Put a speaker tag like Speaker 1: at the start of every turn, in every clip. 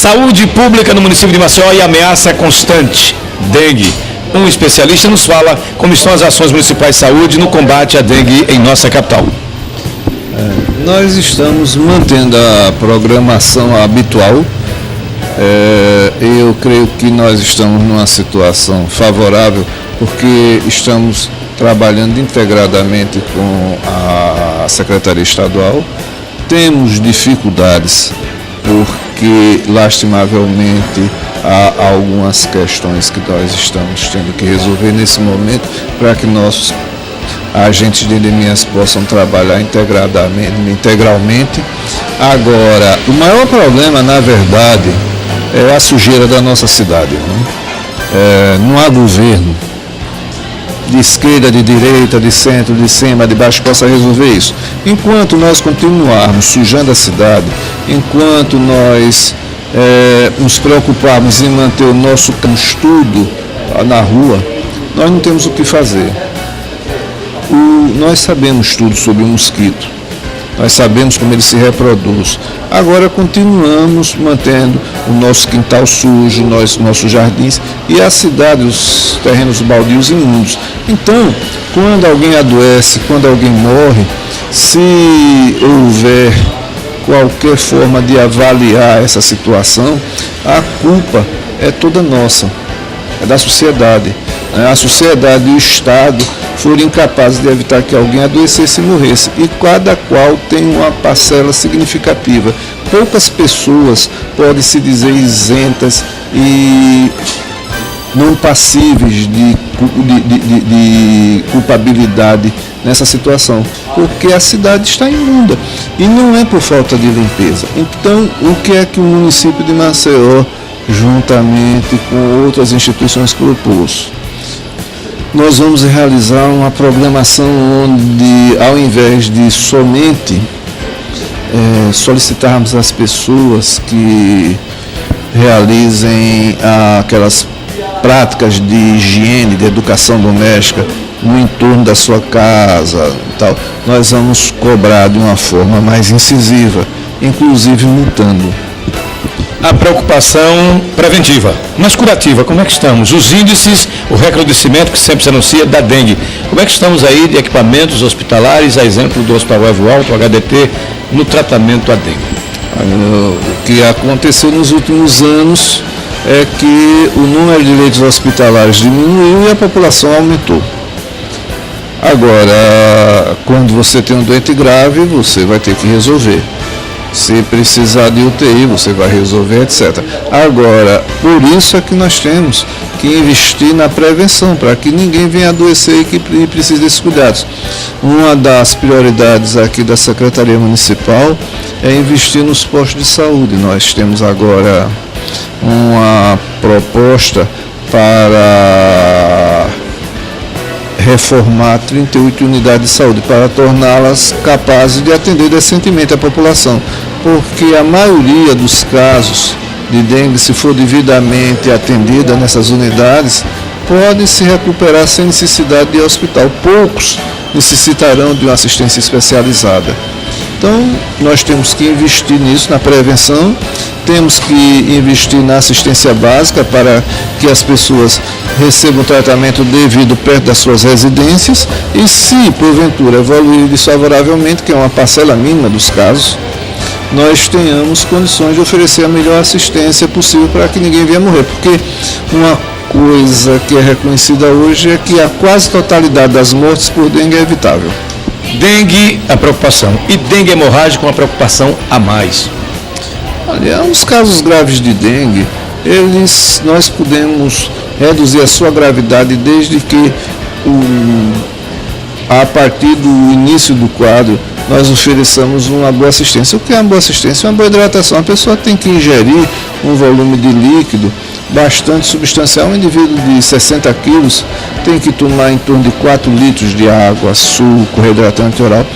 Speaker 1: Saúde pública no município de Maceió e ameaça constante. Dengue. Um especialista nos fala como estão as ações municipais de saúde no combate à dengue em nossa capital.
Speaker 2: Nós estamos mantendo a programação habitual. Eu creio que nós estamos numa situação favorável porque estamos trabalhando integradamente com a Secretaria Estadual. Temos dificuldades porque, lastimavelmente, há algumas questões que nós estamos tendo que resolver nesse momento para que nossos agentes de endemias possam trabalhar integralmente. Agora, o maior problema, na verdade, é a sujeira da nossa cidade. Não há governo de esquerda, de direita, de centro, de cima, de baixo, possa resolver isso. Enquanto nós continuarmos sujando a cidade, enquanto nós nos preocuparmos em manter o nosso estudo na rua, nós não temos o que fazer. Nós sabemos tudo sobre o mosquito, nós sabemos como ele se reproduz. Agora continuamos mantendo o nosso quintal sujo, nossos jardins e a cidade, os terrenos baldios imundos. Então, quando alguém adoece, quando alguém morre, se houver qualquer forma de avaliar essa situação, a culpa é toda nossa, é da sociedade. A sociedade e o Estado foram incapazes de evitar que alguém adoecesse e morresse, e cada qual tem uma parcela significativa. Poucas pessoas podem se dizer isentas e não passíveis de culpabilidade nessa situação, porque a cidade está imunda e não é por falta de limpeza. Então, o que é que o município de Maceió, juntamente com outras instituições, propôs? Nós vamos realizar uma programação onde, ao invés de somente solicitarmos às pessoas que realizem aquelas práticas de higiene, de educação doméstica no entorno da sua casa, tal, nós vamos cobrar de uma forma mais incisiva, inclusive multando.
Speaker 1: A preocupação preventiva, mas curativa, como é que estamos? Os índices, o recrudescimento que sempre se anuncia da dengue, como é que estamos aí de equipamentos hospitalares, a exemplo do Hospital Evo Alto, HDT, no tratamento à dengue?
Speaker 2: O que aconteceu nos últimos anos é que o número de leitos hospitalares diminuiu e a população aumentou. Agora, quando você tem um doente grave, você vai ter que resolver. Se precisar de UTI, você vai resolver, etc. Agora, por isso é que nós temos que investir na prevenção, para que ninguém venha adoecer e que precise desses cuidados. Uma das prioridades aqui da Secretaria Municipal é investir nos postos de saúde. Nós temos agora uma proposta para reformar 38 unidades de saúde para torná-las capazes de atender decentemente a população, porque a maioria dos casos de dengue, se for devidamente atendida nessas unidades, pode se recuperar sem necessidade de hospital. Poucos necessitarão de uma assistência especializada. Então, nós temos que investir nisso, na prevenção, temos que investir na assistência básica para que as pessoas recebam tratamento devido perto das suas residências e, se porventura evoluir desfavoravelmente, que é uma parcela mínima dos casos, nós tenhamos condições de oferecer a melhor assistência possível para que ninguém venha morrer, porque uma coisa que é reconhecida hoje é que a quase totalidade das mortes por dengue é evitável.
Speaker 1: Dengue, a preocupação. E dengue hemorrágica, uma preocupação a mais.
Speaker 2: Olha, os casos graves de dengue, nós podemos reduzir a sua gravidade desde que, a partir do início do quadro, nós ofereçamos uma boa assistência. O que é uma boa assistência? Uma boa hidratação. A pessoa tem que ingerir um volume de líquido bastante substancial. Um indivíduo de 60 quilos tem que tomar em torno de 4 litros de água, suco, reidratante oral.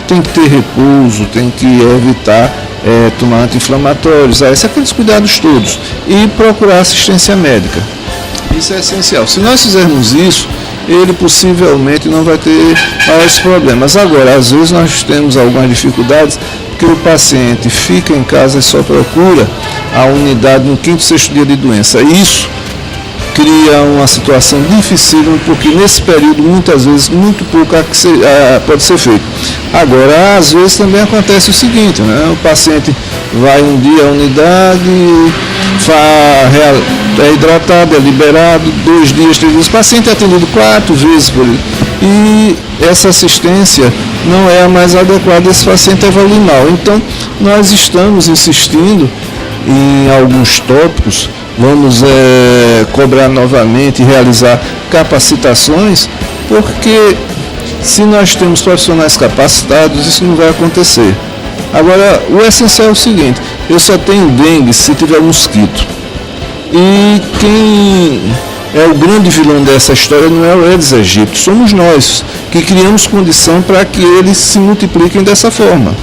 Speaker 2: Tem que ter repouso, tem que evitar tomar anti-inflamatórios, aqueles cuidados todos. E procurar assistência médica. Isso é essencial. Se nós fizermos isso, ele possivelmente não vai ter maiores problemas. Agora, às vezes nós temos algumas dificuldades, porque o paciente fica em casa e só procura a unidade no 5º, 6º dia de doença. Isso cria uma situação difícil, porque nesse período, muitas vezes, muito pouco pode ser feito. Agora, às vezes também acontece o seguinte, né? O paciente vai um dia à unidade, é hidratado, é liberado, 2 dias, 3 dias, o paciente é atendido 4 vezes por ele. E essa assistência não é a mais adequada, esse paciente evolui mal. Então, nós estamos insistindo em alguns tópicos, vamos cobrar novamente e realizar capacitações, porque se nós temos profissionais capacitados, isso não vai acontecer. Agora, o essencial é o seguinte, eu só tenho dengue se tiver mosquito. E quem é o grande vilão dessa história não é o Aedes aegypti, somos nós, que criamos condição para que eles se multipliquem dessa forma.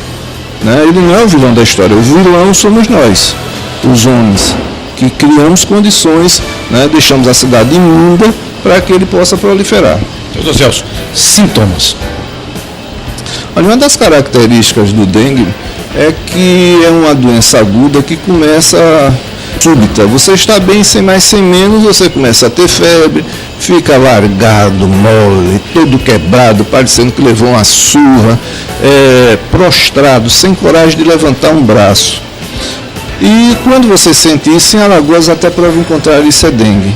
Speaker 2: Né? Ele não é o vilão da história, o vilão somos nós, os homens, que criamos condições, né? Deixamos a cidade imunda para que ele possa proliferar.
Speaker 1: Doutor Celso, sintomas.
Speaker 2: Olha, uma das características do dengue é que é uma doença aguda que começa súbita. Você está bem, sem mais, sem menos, você começa a ter febre, fica largado, mole, todo quebrado, parecendo que levou uma surra, prostrado, sem coragem de levantar um braço. E quando você sente isso, em Alagoas até prova em contrário, isso é dengue.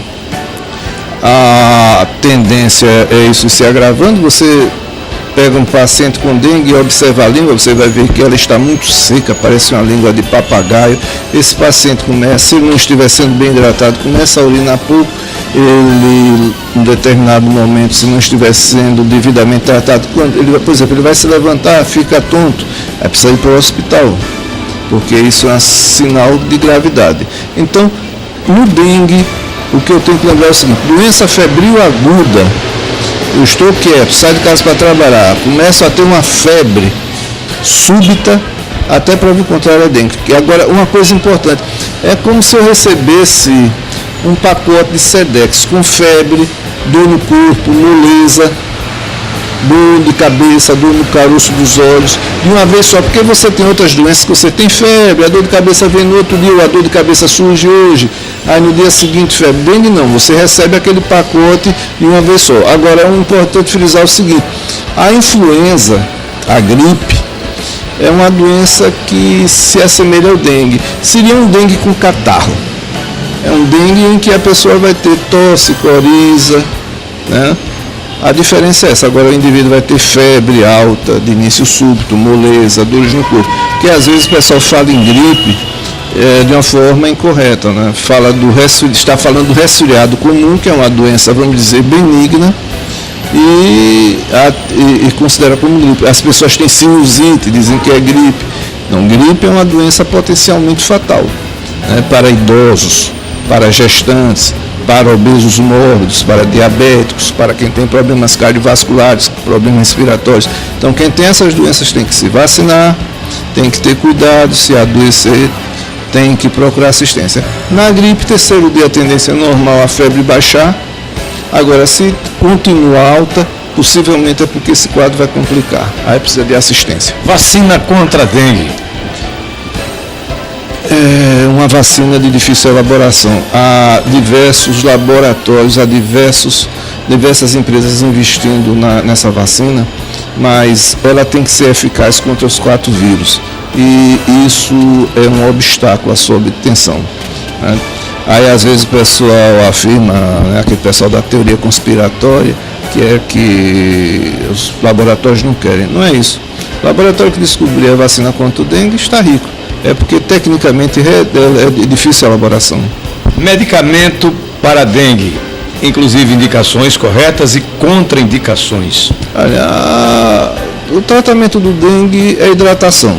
Speaker 2: A tendência é isso se agravando, você pega um paciente com dengue e observa a língua, você vai ver que ela está muito seca, parece uma língua de papagaio. Esse paciente começa, se ele não estiver sendo bem hidratado, começa a urinar pouco, ele, em determinado momento, se não estiver sendo devidamente tratado, por exemplo, ele vai se levantar, fica tonto, aí precisa ir para o hospital, porque isso é um sinal de gravidade. Então, no dengue, o que eu tenho que lembrar é o seguinte, doença febril aguda, eu estou quieto, saio de casa para trabalhar, começo a ter uma febre súbita, até para o contrário é dengue. E agora, uma coisa importante, é como se eu recebesse um pacote de Sedex com febre, dor no corpo, moleza, dor de cabeça, dor no caroço dos olhos, de uma vez só, porque você tem outras doenças que você tem febre, a dor de cabeça vem no outro dia, a dor de cabeça surge hoje, aí no dia seguinte febre. Dengue não, você recebe aquele pacote de uma vez só. Agora é importante frisar o seguinte, a influenza, a gripe, é uma doença que se assemelha ao dengue, seria um dengue com catarro, é um dengue em que a pessoa vai ter tosse, coriza, né? A diferença é essa, agora o indivíduo vai ter febre alta, de início súbito, moleza, dores no corpo, que às vezes o pessoal fala em gripe de uma forma incorreta, né? Está falando do resfriado comum, que é uma doença, vamos dizer, benigna, e considera como gripe. As pessoas têm sinusite, dizem que é gripe. Não, gripe é uma doença potencialmente fatal, né? Para idosos, para gestantes, para obesos mórbidos, para diabéticos, para quem tem problemas cardiovasculares, problemas respiratórios. Então, quem tem essas doenças tem que se vacinar, tem que ter cuidado, se adoecer, tem que procurar assistência. Na gripe, 3º dia, a tendência é normal a febre baixar. Agora, se continua alta, possivelmente é porque esse quadro vai complicar. Aí precisa de assistência.
Speaker 1: Vacina contra a dengue.
Speaker 2: É uma vacina de difícil elaboração. Há diversos laboratórios, há diversas empresas investindo nessa vacina, mas ela tem que ser eficaz contra os 4 vírus. E isso é um obstáculo à sua obtenção, né? Aí às vezes o pessoal afirma, né, aquele pessoal da teoria conspiratória, que é que os laboratórios não querem. Não é isso. O laboratório que descobriu a vacina contra o dengue está rico. É porque tecnicamente é de difícil elaboração.
Speaker 1: Medicamento para dengue, inclusive indicações corretas e contraindicações.
Speaker 2: Olha, o tratamento do dengue é hidratação.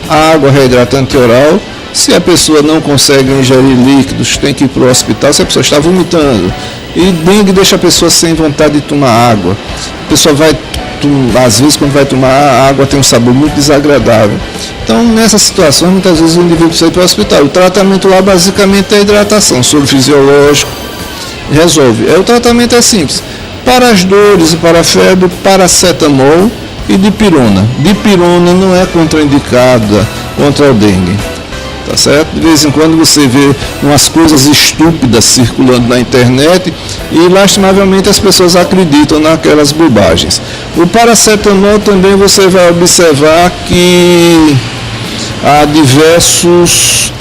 Speaker 2: A água reidrantante oral, se a pessoa não consegue ingerir líquidos, tem que ir para o hospital, se a pessoa está vomitando. E dengue deixa a pessoa sem vontade de tomar água. A pessoa vai, às vezes, quando vai tomar a água, tem um sabor muito desagradável. Então, nessa situação, muitas vezes o indivíduo precisa ir para o hospital. O tratamento lá, basicamente, é hidratação, soro fisiológico, resolve. O tratamento é simples. Para as dores e para a febre, paracetamol e dipirona. Dipirona não é contraindicada contra o dengue. tá certo? De vez em quando você vê umas coisas estúpidas circulando na internet e, lastimavelmente, as pessoas acreditam naquelas bobagens. O paracetamol também você vai observar que há diversos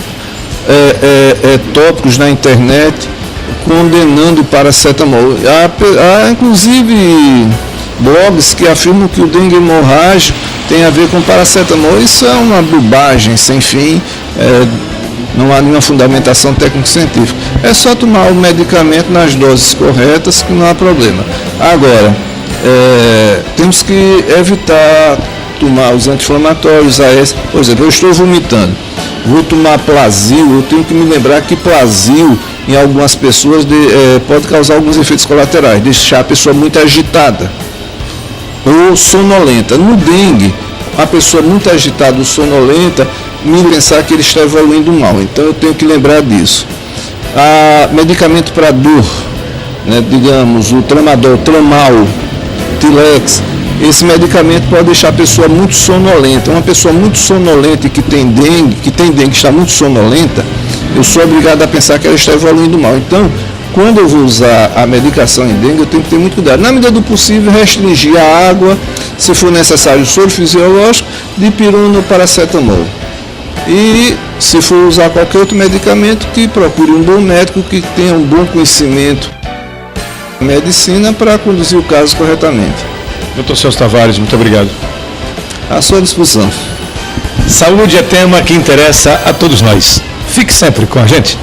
Speaker 2: tópicos na internet condenando o paracetamol. Há inclusive blogs que afirmam que o dengue hemorrágico tem a ver com paracetamol. Isso é uma bobagem sem fim, não há nenhuma fundamentação técnico-científica. É só tomar o medicamento nas doses corretas que não há problema. Agora, temos que evitar tomar os anti-inflamatórios, por exemplo, eu estou vomitando, vou tomar Plasil, eu tenho que me lembrar que Plasil, em algumas pessoas, pode causar alguns efeitos colaterais, deixar a pessoa muito agitada ou sonolenta. No dengue, a pessoa muito agitada ou sonolenta, me pensar que ele está evoluindo mal, então eu tenho que lembrar disso. Medicamento para dor, né, digamos, o Tramadol, Tramal, Tilex, esse medicamento pode deixar a pessoa muito sonolenta. Uma pessoa muito sonolenta e que tem dengue, está muito sonolenta, eu sou obrigado a pensar que ela está evoluindo mal. Então, quando eu vou usar a medicação em dengue, eu tenho que ter muito cuidado. Na medida do possível, restringir a água, se for necessário, soro fisiológico, dipirona ou paracetamol. E, se for usar qualquer outro medicamento, que procure um bom médico que tenha um bom conhecimento da medicina para conduzir o caso corretamente.
Speaker 1: Dr. Celso Tavares, muito obrigado.
Speaker 2: À sua disposição.
Speaker 1: Saúde é tema que interessa a todos nós. Fique sempre com a gente.